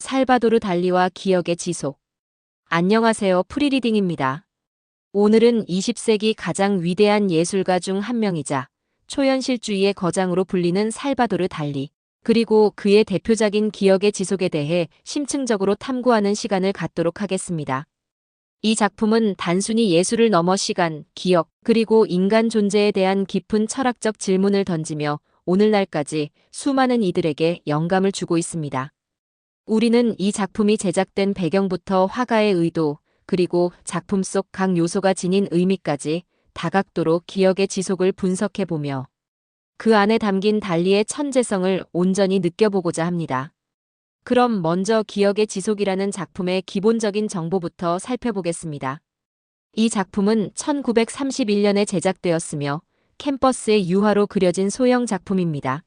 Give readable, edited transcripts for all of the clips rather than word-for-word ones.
살바도르 달리와 기억의 지속. 안녕하세요. 프리리딩입니다. 오늘은 20세기 가장 위대한 예술가 중 한 명이자 초현실주의의 거장으로 불리는 살바도르 달리, 그리고 그의 대표작인 기억의 지속에 대해 심층적으로 탐구하는 시간을 갖도록 하겠습니다. 이 작품은 단순히 예술을 넘어 시간, 기억, 그리고 인간 존재에 대한 깊은 철학적 질문을 던지며 오늘날까지 수많은 이들에게 영감을 주고 있습니다. 우리는 이 작품이 제작된 배경부터 화가의 의도, 그리고 작품 속 각 요소가 지닌 의미까지 다각도로 기억의 지속을 분석해보며 그 안에 담긴 달리의 천재성을 온전히 느껴보고자 합니다. 그럼 먼저 기억의 지속이라는 작품의 기본적인 정보부터 살펴보겠습니다. 이 작품은 1931년에 제작되었으며 캔버스의 유화로 그려진 소형 작품입니다.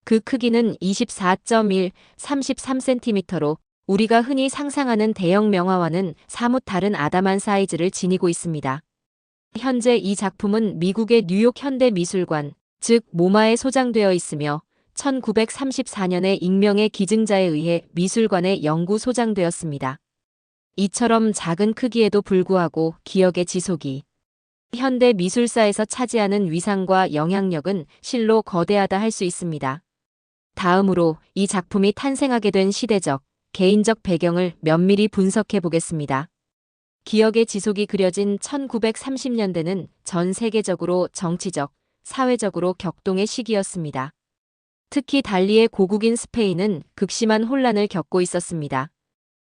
그 크기는 24.1, 33cm로 우리가 흔히 상상하는 대형 명화와는 사뭇 다른 아담한 사이즈를 지니고 있습니다. 현재 이 작품은 미국의 뉴욕 현대미술관, 즉 모마에 소장되어 있으며 1934년에 익명의 기증자에 의해 미술관에 영구 소장되었습니다. 이처럼 작은 크기에도 불구하고 기억의 지속이 현대 미술사에서 차지하는 위상과 영향력은 실로 거대하다 할 수 있습니다. 다음으로 이 작품이 탄생하게 된 시대적, 개인적 배경을 면밀히 분석해 보겠습니다. 기억의 지속이 그려진 1930년대는 전 세계적으로 정치적, 사회적으로 격동의 시기였습니다. 특히 달리의 고국인 스페인은 극심한 혼란을 겪고 있었습니다.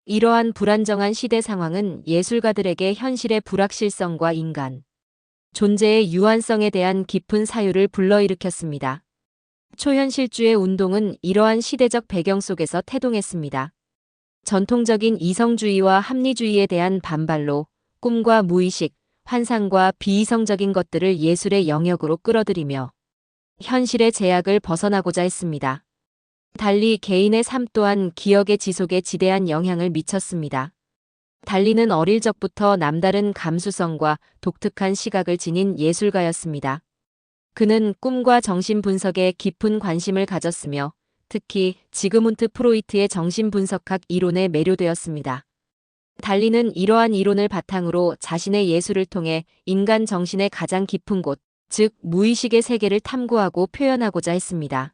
이러한 불안정한 시대 상황은 예술가들에게 현실의 불확실성과 인간 존재의 유한성에 대한 깊은 사유를 불러일으켰습니다. 초현실주의 운동은 이러한 시대적 배경 속에서 태동했습니다. 전통적인 이성주의와 합리주의에 대한 반발로 꿈과 무의식, 환상과 비이성적인 것들을 예술의 영역으로 끌어들이며 현실의 제약을 벗어나고자 했습니다. 달리 개인의 삶 또한 기억의 지속에 지대한 영향을 미쳤습니다. 달리는 어릴 적부터 남다른 감수성과 독특한 시각을 지닌 예술가였습니다. 그는 꿈과 정신 분석에 깊은 관심을 가졌으며 특히 지그문트 프로이트의 정신분석학 이론에 매료되었습니다. 달리는 이러한 이론을 바탕으로 자신의 예술을 통해 인간 정신의 가장 깊은 곳, 즉 무의식의 세계를 탐구하고 표현하고자 했습니다.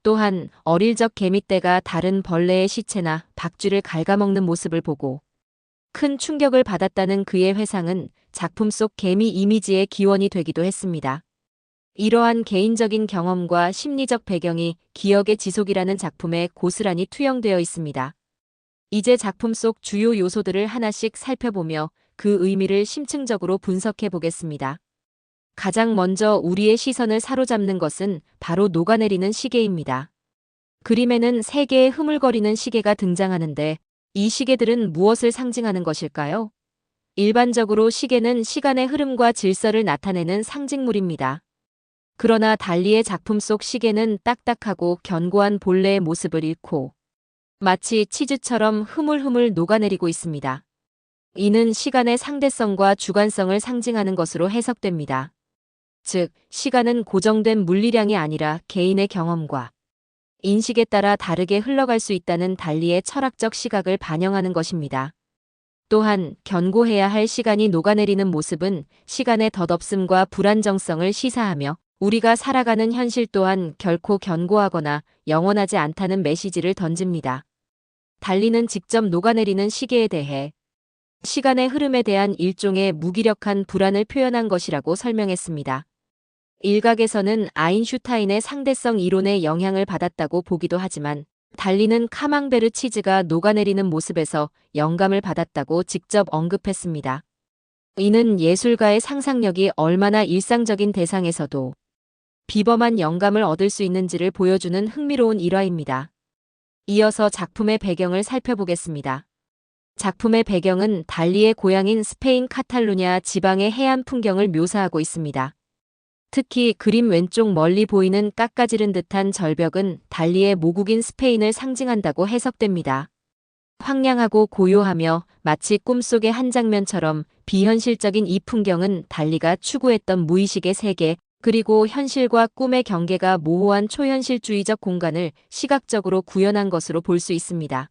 또한 어릴 적 개미떼가 다른 벌레의 시체나 박쥐를 갉아먹는 모습을 보고 큰 충격을 받았다는 그의 회상은 작품 속 개미 이미지의 기원이 되기도 했습니다. 이러한 개인적인 경험과 심리적 배경이 기억의 지속이라는 작품에 고스란히 투영되어 있습니다. 이제 작품 속 주요 요소들을 하나씩 살펴보며 그 의미를 심층적으로 분석해 보겠습니다. 가장 먼저 우리의 시선을 사로잡는 것은 바로 녹아내리는 시계입니다. 그림에는 세 개의 흐물거리는 시계가 등장하는데 이 시계들은 무엇을 상징하는 것일까요? 일반적으로 시계는 시간의 흐름과 질서를 나타내는 상징물입니다. 그러나 달리의 작품 속 시계는 딱딱하고 견고한 본래의 모습을 잃고 마치 치즈처럼 흐물흐물 녹아내리고 있습니다. 이는 시간의 상대성과 주관성을 상징하는 것으로 해석됩니다. 즉, 시간은 고정된 물리량이 아니라 개인의 경험과 인식에 따라 다르게 흘러갈 수 있다는 달리의 철학적 시각을 반영하는 것입니다. 또한 견고해야 할 시간이 녹아내리는 모습은 시간의 덧없음과 불안정성을 시사하며 우리가 살아가는 현실 또한 결코 견고하거나 영원하지 않다는 메시지를 던집니다. 달리는 직접 녹아내리는 시계에 대해 시간의 흐름에 대한 일종의 무기력한 불안을 표현한 것이라고 설명했습니다. 일각에서는 아인슈타인의 상대성 이론의 영향을 받았다고 보기도 하지만 달리는 카망베르 치즈가 녹아내리는 모습에서 영감을 받았다고 직접 언급했습니다. 이는 예술가의 상상력이 얼마나 일상적인 대상에서도 비범한 영감을 얻을 수 있는지를 보여주는 흥미로운 일화입니다. 이어서 작품의 배경을 살펴보겠습니다. 작품의 배경은 달리의 고향인 스페인 카탈루냐 지방의 해안 풍경을 묘사하고 있습니다. 특히 그림 왼쪽 멀리 보이는 깎아지른 듯한 절벽은 달리의 모국인 스페인을 상징한다고 해석됩니다. 황량하고 고요하며 마치 꿈속의 한 장면처럼 비현실적인 이 풍경은 달리가 추구했던 무의식의 세계, 그리고 현실과 꿈의 경계가 모호한 초현실주의적 공간을 시각적으로 구현한 것으로 볼 수 있습니다.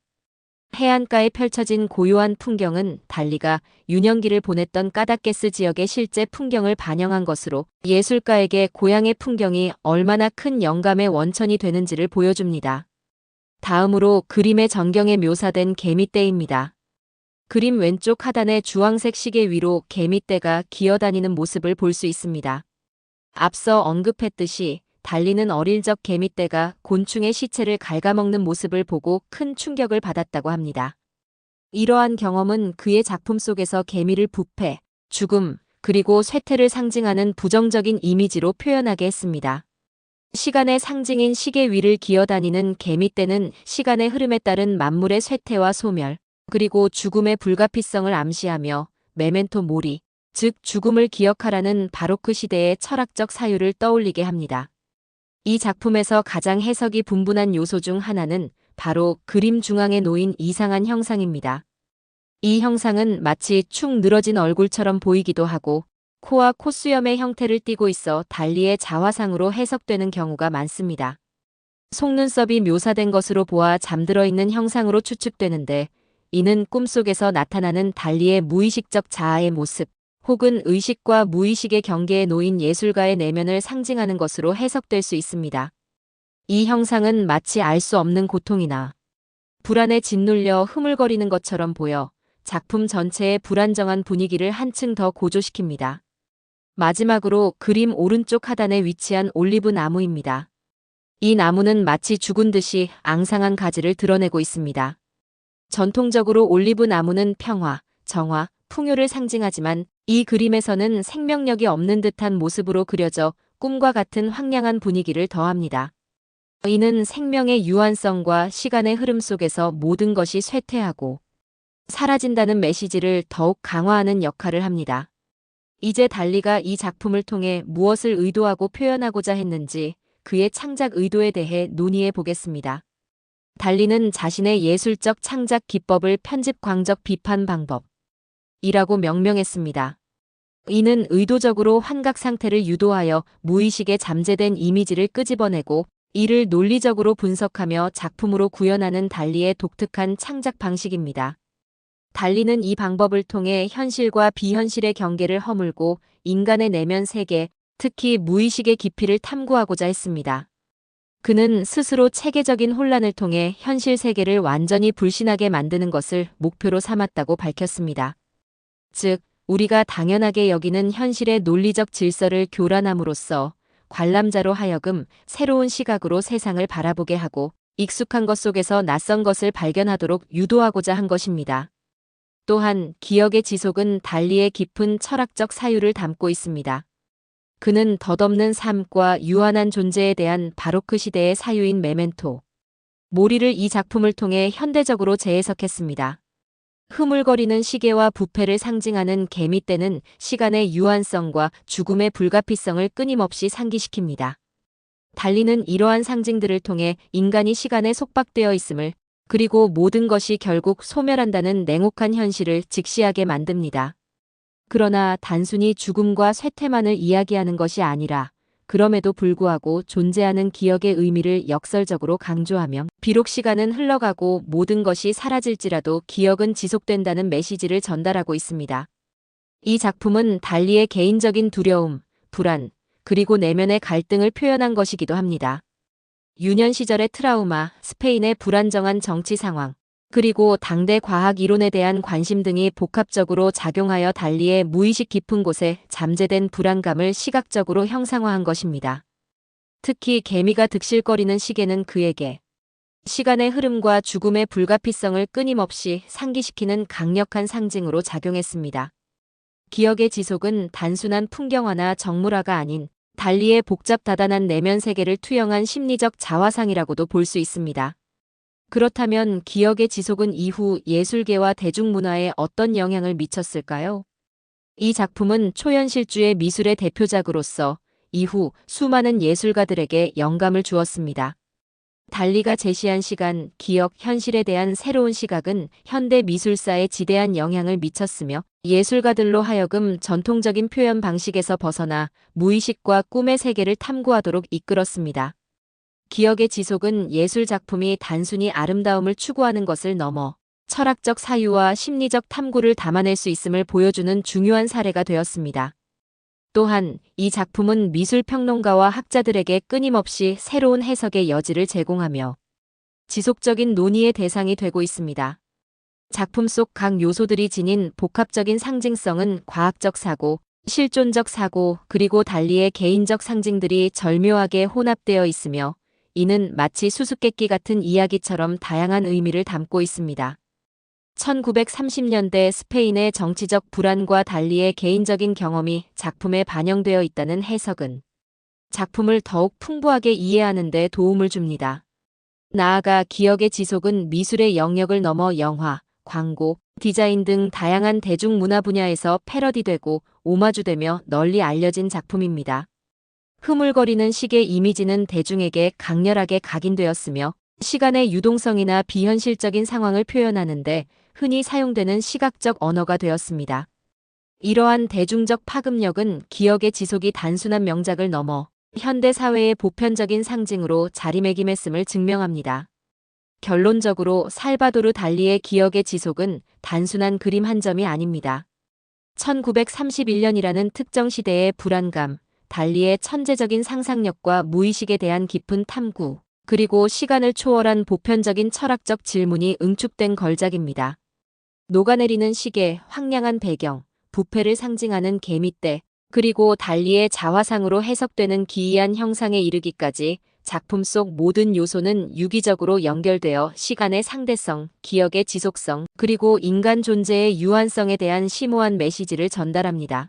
해안가에 펼쳐진 고요한 풍경은 달리가 유년기를 보냈던 까다케스 지역의 실제 풍경을 반영한 것으로 예술가에게 고향의 풍경이 얼마나 큰 영감의 원천이 되는지를 보여줍니다. 다음으로 그림의 전경에 묘사된 개미떼입니다. 그림 왼쪽 하단의 주황색 시계 위로 개미떼가 기어다니는 모습을 볼 수 있습니다. 앞서 언급했듯이 달리는 어릴 적 개미떼가 곤충의 시체를 갉아먹는 모습을 보고 큰 충격을 받았다고 합니다. 이러한 경험은 그의 작품 속에서 개미를 부패, 죽음, 그리고 쇠퇴를 상징하는 부정적인 이미지로 표현하게 했습니다. 시간의 상징인 시계 위를 기어다니는 개미떼는 시간의 흐름에 따른 만물의 쇠퇴와 소멸, 그리고 죽음의 불가피성을 암시하며 메멘토 모리, 즉 죽음을 기억하라는 바로크 시대의 철학적 사유를 떠올리게 합니다. 이 작품에서 가장 해석이 분분한 요소 중 하나는 바로 그림 중앙에 놓인 이상한 형상입니다. 이 형상은 마치 축 늘어진 얼굴처럼 보이기도 하고 코와 콧수염의 형태를 띠고 있어 달리의 자화상으로 해석되는 경우가 많습니다. 속눈썹이 묘사된 것으로 보아 잠들어 있는 형상으로 추측되는데 이는 꿈속에서 나타나는 달리의 무의식적 자아의 모습, 혹은 의식과 무의식의 경계에 놓인 예술가의 내면을 상징하는 것으로 해석될 수 있습니다. 이 형상은 마치 알 수 없는 고통이나 불안에 짓눌려 흐물거리는 것처럼 보여 작품 전체의 불안정한 분위기를 한층 더 고조시킵니다. 마지막으로 그림 오른쪽 하단에 위치한 올리브 나무입니다. 이 나무는 마치 죽은 듯이 앙상한 가지를 드러내고 있습니다. 전통적으로 올리브 나무는 평화, 정화, 풍요를 상징하지만 이 그림에서는 생명력이 없는 듯한 모습으로 그려져 꿈과 같은 황량한 분위기를 더합니다. 이는 생명의 유한성과 시간의 흐름 속에서 모든 것이 쇠퇴하고 사라진다는 메시지를 더욱 강화하는 역할을 합니다. 이제 달리가 이 작품을 통해 무엇을 의도하고 표현하고자 했는지 그의 창작 의도에 대해 논의해 보겠습니다. 달리는 자신의 예술적 창작 기법을 편집광적 비판 방법이라고 명명했습니다. 이는 의도적으로 환각 상태를 유도하여 무의식에 잠재된 이미지를 끄집어내고 이를 논리적으로 분석하며 작품으로 구현하는 달리의 독특한 창작 방식입니다. 달리는 이 방법을 통해 현실과 비현실의 경계를 허물고 인간의 내면 세계, 특히 무의식의 깊이를 탐구하고자 했습니다. 그는 스스로 체계적인 혼란을 통해 현실 세계를 완전히 불신하게 만드는 것을 목표로 삼았다고 밝혔습니다. 즉, 우리가 당연하게 여기는 현실의 논리적 질서를 교란함으로써 관람자로 하여금 새로운 시각으로 세상을 바라보게 하고 익숙한 것 속에서 낯선 것을 발견하도록 유도하고자 한 것입니다. 또한 기억의 지속은 달리의 깊은 철학적 사유를 담고 있습니다. 그는 덧없는 삶과 유한한 존재에 대한 바로크 시대의 사유인 메멘토 모리를 이 작품을 통해 현대적으로 재해석했습니다. 흐물거리는 시계와 부패를 상징하는 개미떼는 시간의 유한성과 죽음의 불가피성을 끊임없이 상기시킵니다. 달리는 이러한 상징들을 통해 인간이 시간에 속박되어 있음을, 그리고 모든 것이 결국 소멸한다는 냉혹한 현실을 직시하게 만듭니다. 그러나 단순히 죽음과 쇠퇴만을 이야기하는 것이 아니라 그럼에도 불구하고 존재하는 기억의 의미를 역설적으로 강조하며 비록 시간은 흘러가고 모든 것이 사라질지라도 기억은 지속된다는 메시지를 전달하고 있습니다. 이 작품은 달리의 개인적인 두려움, 불안, 그리고 내면의 갈등을 표현한 것이기도 합니다. 유년 시절의 트라우마, 스페인의 불안정한 정치 상황, 그리고 당대 과학 이론에 대한 관심 등이 복합적으로 작용하여 달리의 무의식 깊은 곳에 잠재된 불안감을 시각적으로 형상화한 것입니다. 특히 개미가 득실거리는 시계는 그에게 시간의 흐름과 죽음의 불가피성을 끊임없이 상기시키는 강력한 상징으로 작용했습니다. 기억의 지속은 단순한 풍경화나 정물화가 아닌 달리의 복잡다단한 내면 세계를 투영한 심리적 자화상이라고도 볼 수 있습니다. 그렇다면 기억의 지속은 이후 예술계와 대중문화에 어떤 영향을 미쳤을까요? 이 작품은 초현실주의 미술의 대표작으로서 이후 수많은 예술가들에게 영감을 주었습니다. 달리가 제시한 시간, 기억, 현실에 대한 새로운 시각은 현대 미술사에 지대한 영향을 미쳤으며 예술가들로 하여금 전통적인 표현 방식에서 벗어나 무의식과 꿈의 세계를 탐구하도록 이끌었습니다. 기억의 지속은 예술 작품이 단순히 아름다움을 추구하는 것을 넘어 철학적 사유와 심리적 탐구를 담아낼 수 있음을 보여주는 중요한 사례가 되었습니다. 또한 이 작품은 미술 평론가와 학자들에게 끊임없이 새로운 해석의 여지를 제공하며 지속적인 논의의 대상이 되고 있습니다. 작품 속 각 요소들이 지닌 복합적인 상징성은 과학적 사고, 실존적 사고, 그리고 달리의 개인적 상징들이 절묘하게 혼합되어 있으며 이는 마치 수수께끼 같은 이야기처럼 다양한 의미를 담고 있습니다. 1930년대 스페인의 정치적 불안과 달리의 개인적인 경험이 작품에 반영되어 있다는 해석은 작품을 더욱 풍부하게 이해하는 데 도움을 줍니다. 나아가 기억의 지속은 미술의 영역을 넘어 영화, 광고, 디자인 등 다양한 대중문화 분야에서 패러디되고 오마주되며 널리 알려진 작품입니다. 흐물거리는 시계 이미지는 대중에게 강렬하게 각인되었으며 시간의 유동성이나 비현실적인 상황을 표현하는데 흔히 사용되는 시각적 언어가 되었습니다. 이러한 대중적 파급력은 기억의 지속이 단순한 명작을 넘어 현대 사회의 보편적인 상징으로 자리매김했음을 증명합니다. 결론적으로 살바도르 달리의 기억의 지속은 단순한 그림 한 점이 아닙니다. 1931년이라는 특정 시대의 불안감, 달리의 천재적인 상상력과 무의식에 대한 깊은 탐구, 그리고 시간을 초월한 보편적인 철학적 질문이 응축된 걸작입니다. 녹아내리는 시계, 황량한 배경, 부패를 상징하는 개미떼, 그리고 달리의 자화상으로 해석되는 기이한 형상에 이르기까지 작품 속 모든 요소는 유기적으로 연결되어 시간의 상대성, 기억의 지속성, 그리고 인간 존재의 유한성에 대한 심오한 메시지를 전달합니다.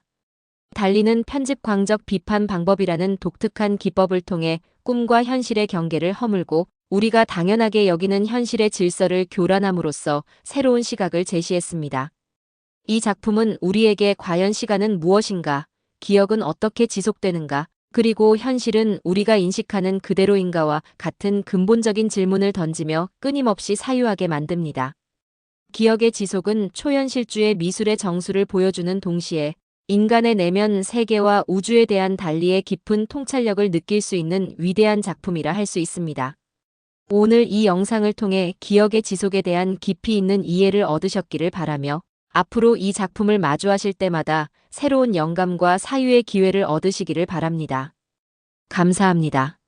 달리는 편집광적 비판 방법이라는 독특한 기법을 통해 꿈과 현실의 경계를 허물고 우리가 당연하게 여기는 현실의 질서를 교란함으로써 새로운 시각을 제시했습니다. 이 작품은 우리에게 과연 시간은 무엇인가, 기억은 어떻게 지속되는가, 그리고 현실은 우리가 인식하는 그대로인가와 같은 근본적인 질문을 던지며 끊임없이 사유하게 만듭니다. 기억의 지속은 초현실주의 미술의 정수를 보여주는 동시에 인간의 내면 세계와 우주에 대한 달리의 깊은 통찰력을 느낄 수 있는 위대한 작품이라 할 수 있습니다. 오늘 이 영상을 통해 기억의 지속에 대한 깊이 있는 이해를 얻으셨기를 바라며 앞으로 이 작품을 마주하실 때마다 새로운 영감과 사유의 기회를 얻으시기를 바랍니다. 감사합니다.